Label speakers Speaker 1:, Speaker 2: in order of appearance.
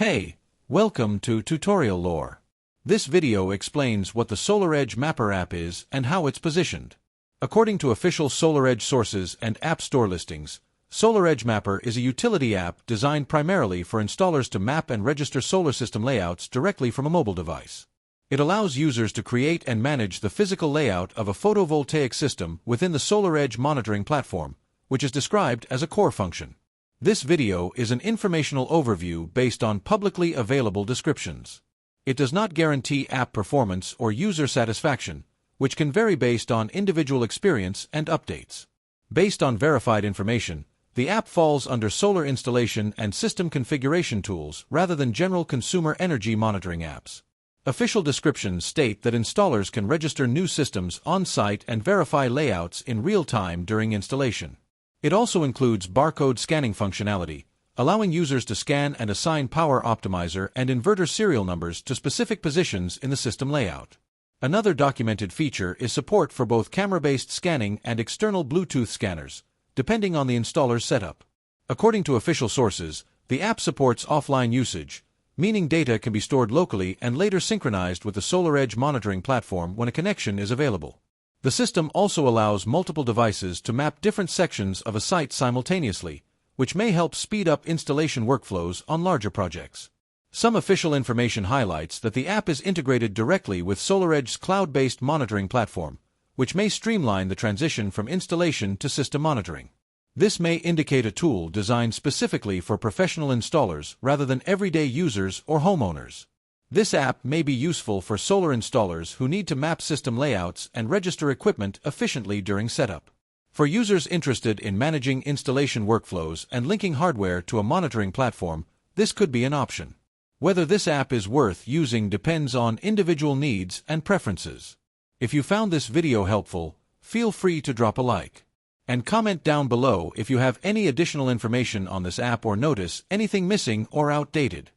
Speaker 1: Hey, welcome to Tutorial Lore. This video explains what the SolarEdge Mapper app is and how it's positioned. According to official SolarEdge sources and App Store listings, SolarEdge Mapper is a utility app designed primarily for installers to map and register solar system layouts directly from a mobile device. It allows users to create and manage the physical layout of a photovoltaic system within the SolarEdge monitoring platform, which is described as a core function. This video is an informational overview based on publicly available descriptions. It does not guarantee app performance or user satisfaction, which can vary based on individual experience and updates. Based on verified information, the app falls under solar installation and system configuration tools rather than general consumer energy monitoring apps. Official descriptions state that installers can register new systems on-site and verify layouts in real time during installation. It also includes barcode scanning functionality, allowing users to scan and assign power optimizer and inverter serial numbers to specific positions in the system layout. Another documented feature is support for both camera-based scanning and external Bluetooth scanners, depending on the installer's setup. According to official sources, the app supports offline usage, meaning data can be stored locally and later synchronized with the SolarEdge monitoring platform when a connection is available. The system also allows multiple devices to map different sections of a site simultaneously, which may help speed up installation workflows on larger projects. Some official information highlights that the app is integrated directly with SolarEdge's cloud-based monitoring platform, which may streamline the transition from installation to system monitoring. This may indicate a tool designed specifically for professional installers rather than everyday users or homeowners. This app may be useful for solar installers who need to map system layouts and register equipment efficiently during setup. For users interested in managing installation workflows and linking hardware to a monitoring platform, this could be an option. Whether this app is worth using depends on individual needs and preferences. If you found this video helpful, feel free to drop a like. And comment down below if you have any additional information on this app or notice anything missing or outdated.